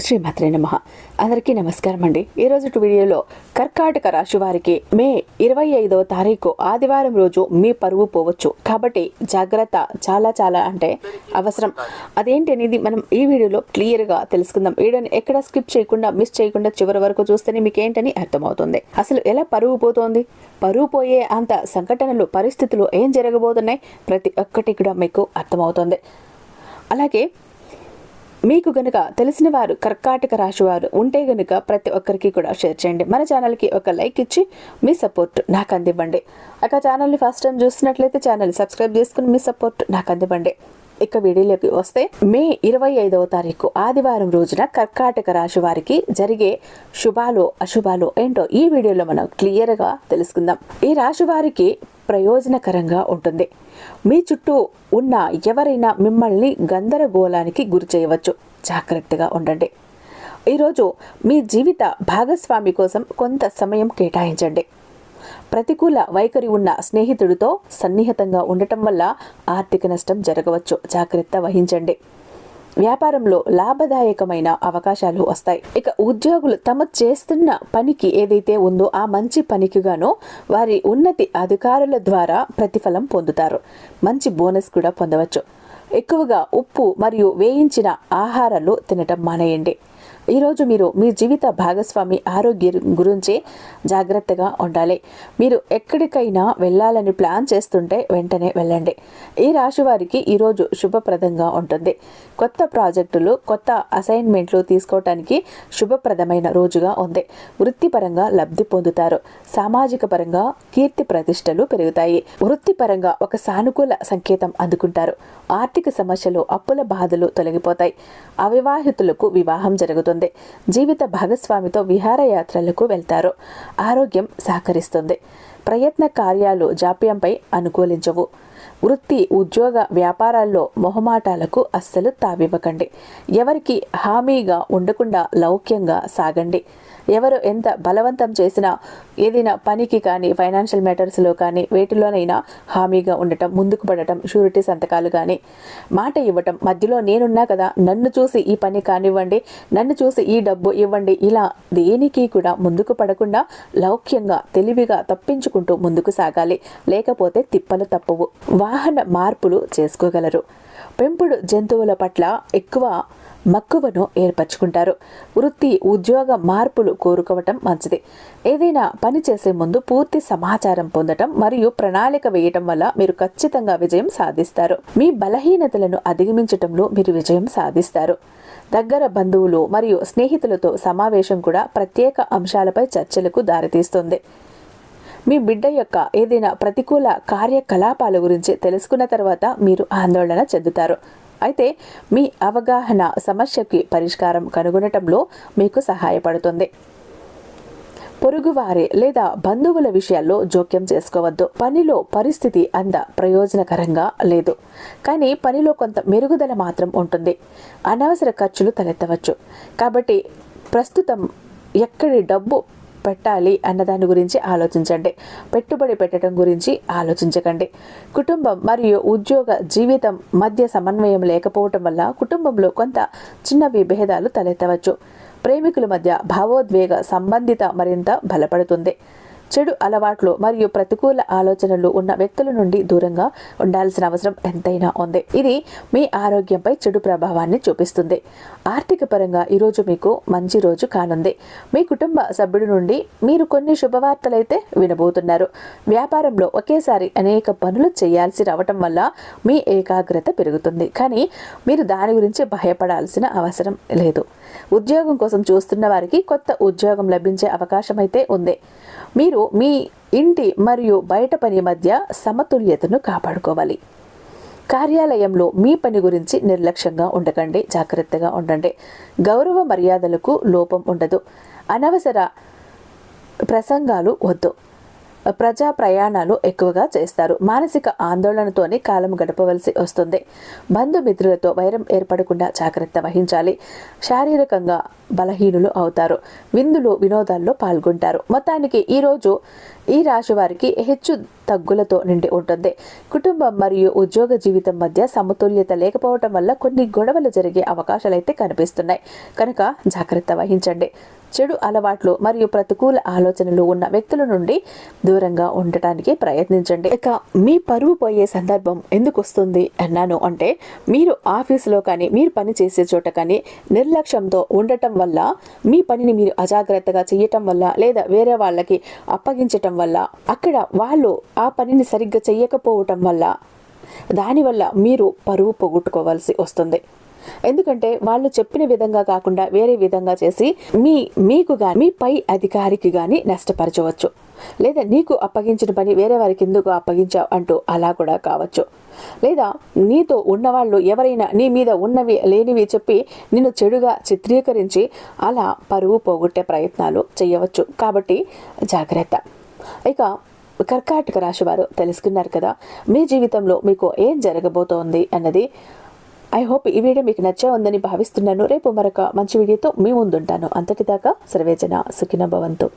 శ్రీమాత్రే నమః. అందరికీ నమస్కారం అండి. ఈరోజు వీడియోలో కర్కాటక రాశి వారికి మే 25వ తారీఖు ఆదివారం రోజు మీ పరువు పోవచ్చు, కాబట్టి జాగ్రత్త చాలా అంటే అవసరం. అదేంటి అనేది మనం ఈ వీడియోలో క్లియర్గా తెలుసుకుందాం. వీడియోని ఎక్కడ స్కిప్ చేయకుండా మిస్ చేయకుండా చివరి వరకు చూస్తేనే మీకు ఏంటని అర్థమవుతుంది. అసలు ఎలా పరువు పోతోంది, పరువు పోయే అంత సంఘటనలు పరిస్థితులు ఏం జరగబోతున్నాయి, ప్రతి ఒక్కటి కూడా మీకు అర్థమవుతుంది. అలాగే మీకు గనుక తెలిసిన వారు కర్కాటక రాశి వారు ఉంటే గనుక ప్రతి ఒక్కరికి కూడా షేర్ చేయండి. మన ఛానల్కి ఒక లైక్ ఇచ్చి మీ సపోర్ట్ నాకు అందివ్వండి. ఇక ఛానల్ని ఫస్ట్ టైం చూస్తున్నట్లయితే ఛానల్ సబ్స్క్రైబ్ చేసుకుని మీ సపోర్ట్ నాకు అందివ్వండి. ఇక వీడియోలోకి వస్తే మే 25వ తారీఖు ఆదివారం రోజున కర్కాటక రాశి వారికి జరిగే శుభాలు అశుభాలు ఏంటో ఈ వీడియోలో మనం క్లియర్గా తెలుసుకుందాం. ఈ రాశి వారికి ప్రయోజనకరంగా ఉంటుంది. మీ చుట్టూ ఉన్న ఎవరైనా మిమ్మల్ని గందరగోళానికి గురి చేయవచ్చు, జాగ్రత్తగా ఉండండి. ఈరోజు మీ జీవిత భాగస్వామి కోసం కొంత సమయం కేటాయించండి. ప్రతికూల వైఖరి ఉన్న స్నేహితుడితో సన్నిహితంగా ఉండటం వల్ల ఆర్థిక నష్టం జరగవచ్చు, జాగ్రత్త వహించండి. వ్యాపారంలో లాభదాయకమైన అవకాశాలు వస్తాయి. ఇక ఉద్యోగులు తమ చేస్తున్న పనికి ఏదైతే ఉందో ఆ మంచి పనికి గాను వారి ఉన్నతి అధికారుల ద్వారా ప్రతిఫలం పొందుతారు. మంచి బోనస్ కూడా పొందవచ్చు. ఎక్కువగా ఉప్పు మరియు వేయించిన ఆహారాలు తినటం మానేయండి. ఈరోజు మీరు మీ జీవిత భాగస్వామి ఆరోగ్యం గురించి జాగ్రత్తగా ఉండాలి. మీరు ఎక్కడికైనా వెళ్ళాలని ప్లాన్ చేస్తుంటే వెంటనే వెళ్ళండి. ఈ రాశి వారికి ఈరోజు శుభప్రదంగా ఉంటుంది. కొత్త ప్రాజెక్టులు, కొత్త అసైన్మెంట్లు తీసుకోవటానికి శుభప్రదమైన రోజుగా ఉంది. వృత్తిపరంగా లబ్ధి పొందుతారు. సామాజిక పరంగా కీర్తి ప్రతిష్టలు పెరుగుతాయి. వృత్తిపరంగా ఒక సానుకూల సంకేతం అందుకుంటారు. ఆర్థిక సమస్యలు, అప్పుల బాధలు తొలగిపోతాయి. అవివాహితులకు వివాహం జరుగుతుంది. జీవిత భాగస్వామితో విహారయాత్రలకు వెళ్తారు. ఆరోగ్యం సహకరిస్తుంది. ప్రయత్న కార్యాలు జాప్యంపై అనుకూలించవు. వృత్తి, ఉద్యోగ, వ్యాపారాల్లో మొహమాటాలకు అస్సలు తావివ్వకండి. ఎవరికి హామీగా ఉండకుండా లౌక్యంగా సాగండి. ఎవరు ఎంత బలవంతం చేసినా ఏదైనా పనికి కానీ, ఫైనాన్షియల్ మ్యాటర్స్లో కానీ వేటిలోనైనా హామీగా ఉండటం, ముందుకు పడటం, షూరిటీ సంతకాలు కానీ, మాట ఇవ్వటం, మధ్యలో నేనున్నా కదా, నన్ను చూసి ఈ పని కానివ్వండి, నన్ను చూసి ఈ డబ్బు ఇవ్వండి, ఇలా దేనికి కూడా ముందుకు పడకుండా లౌక్యంగా తెలివిగా తప్పించుకుంటూ ముందుకు సాగాలి. లేకపోతే తిప్పలు తప్పవు. వాహన మార్పులు చేసుకోగలరు. పెంపుడు జంతువుల పట్ల ఎక్కువ మక్కువను ఏర్పరచుకుంటారు. వృత్తి, ఉద్యోగ మార్పులు కోరుకోవటం మంచిది. ఏదైనా పని చేసే ముందు పూర్తి సమాచారం పొందటం మరియు ప్రణాళిక వేయటం వల్ల మీరు ఖచ్చితంగా విజయం సాధిస్తారు. మీ బలహీనతలను అధిగమించటంలో మీరు విజయం సాధిస్తారు. దగ్గర బంధువులు మరియు స్నేహితులతో సమావేశం కూడా ప్రత్యేక అంశాలపై చర్చలకు దారితీస్తుంది. మీ బిడ్డ యొక్క ఏదైనా ప్రతికూల కార్యకలాపాల గురించి తెలుసుకున్న తర్వాత మీరు ఆందోళన చెందుతారు. అయితే మీ అవగాహన సమస్యకి పరిష్కారం కనుగొనటంలో మీకు సహాయపడుతుంది. పొరుగువారి లేదా బంధువుల విషయాల్లో జోక్యం చేసుకోవద్దు. పనిలో పరిస్థితి అంత ప్రయోజనకరంగా లేదు, కానీ పనిలో కొంత మెరుగుదల మాత్రం ఉంటుంది. అనవసర ఖర్చులు తలెత్తవచ్చు, కాబట్టి ప్రస్తుతం ఎక్కడి డబ్బు పెట్టాలి అన్నదాని గురించి ఆలోచించండి. పెట్టుబడి పెట్టడం గురించి ఆలోచించకండి. కుటుంబం మరియు ఉద్యోగ జీవితం మధ్య సమన్వయం లేకపోవటం వల్ల కుటుంబంలో కొంత చిన్న విభేదాలు తలెత్తవచ్చు. ప్రేమికుల మధ్య భావోద్వేగ సంబంధిత మరింత బలపడుతుంది. చెడు అలవాట్లు మరియు ప్రతికూల ఆలోచనలు ఉన్న వ్యక్తుల నుండి దూరంగా ఉండాల్సిన అవసరం ఎంతైనా ఉంది. ఇది మీ ఆరోగ్యంపై చెడు ప్రభావాన్ని చూపిస్తుంది. ఆర్థిక పరంగా ఈరోజు మీకు మంచి రోజు కానుంది. మీ కుటుంబ సభ్యుడి నుండి మీరు కొన్ని శుభవార్తలైతే వినబోతున్నారు. వ్యాపారంలో ఒకేసారి అనేక పనులు చేయాల్సి రావటం వల్ల మీ ఏకాగ్రత పెరుగుతుంది, కానీ మీరు దాని గురించి భయపడాల్సిన అవసరం లేదు. ఉద్యోగం కోసం చూస్తున్న వారికి కొత్త ఉద్యోగం లభించే అవకాశం అయితే ఉంది. మీరు మీ ఇంటి మరియు బయట పని మధ్య సమతుల్యతను కాపాడుకోవాలి. కార్యాలయంలో మీ పని గురించి నిర్లక్ష్యంగా ఉండకండి, జాగ్రత్తగా ఉండండి. గౌరవ మర్యాదలకు లోపం ఉండదు. అనవసర ప్రసంగాలు వద్దు. ప్రజా ప్రయాణాలు ఎక్కువగా చేస్తారు. మానసిక ఆందోళనతోనే కాలం గడపవలసి వస్తుంది. బంధుమిత్రులతో వైరం ఏర్పడకుండా జాగ్రత్త వహించాలి. శారీరకంగా బలహీనులు అవుతారు. విందులు వినోదాల్లో పాల్గొంటారు. మొత్తానికి ఈరోజు ఈ రాశి వారికి హెచ్చు తగ్గులతో నిండి ఉంటుంది. కుటుంబం మరియు ఉద్యోగ జీవితం మధ్య సమతుల్యత లేకపోవటం వల్ల కొన్ని గొడవలు జరిగే అవకాశాలైతే కనిపిస్తున్నాయి. కనుక జాగ్రత్త వహించండి. చెడు అలవాట్లు మరియు ప్రతికూల ఆలోచనలు ఉన్న వ్యక్తుల నుండి దూరంగా ఉండటానికి ప్రయత్నించండి. ఇక మీ పరువు పోయే సందర్భం ఎందుకు వస్తుంది అన్నాను అంటే, మీరు ఆఫీసులో కానీ మీరు పని చేసే చోట కానీ నిర్లక్ష్యంతో ఉండటం వల్ల, మీ పనిని మీరు అజాగ్రత్తగా చేయటం వల్ల, లేదా వేరే వాళ్ళకి అప్పగించటం వల్ల, అక్కడ వాళ్ళు ఆ పనిని సరిగ్గా చేయకపోవటం వల్ల, దానివల్ల మీరు పరువు పోగొట్టుకోవాల్సి వస్తుంది. ఎందుకంటే వాళ్ళు చెప్పిన విధంగా కాకుండా వేరే విధంగా చేసి మీకు గాని మీ పై అధికారికి గాని నష్టపరచవచ్చు. లేదా నీకు అప్పగించిన పని వేరే వారికి ఎందుకు అప్పగించావు అంటూ అలా కూడా కావచ్చు. లేదా నీతో ఉన్నవాళ్ళు ఎవరైనా నీ మీద ఉన్నవి లేనివి చెప్పి నిన్ను చెడుగా చిత్రీకరించి అలా పరువు పోగొట్టే ప్రయత్నాలు చేయవచ్చు. కాబట్టి జాగ్రత్త. ఇక కర్కాటక రాశి వారు తెలుసుకున్నారు కదా, మీ జీవితంలో మీకు ఏం జరగబోతోంది అన్నది. ఐ హోప్ ఈ వీడియో మీకు నచ్చే ఉందని భావిస్తున్నాను. రేపు మరొక మంచి వీడియోతో మీ ముందుంటాను. అంతటిదాకా సర్వేజన సుఖినో భవంతు.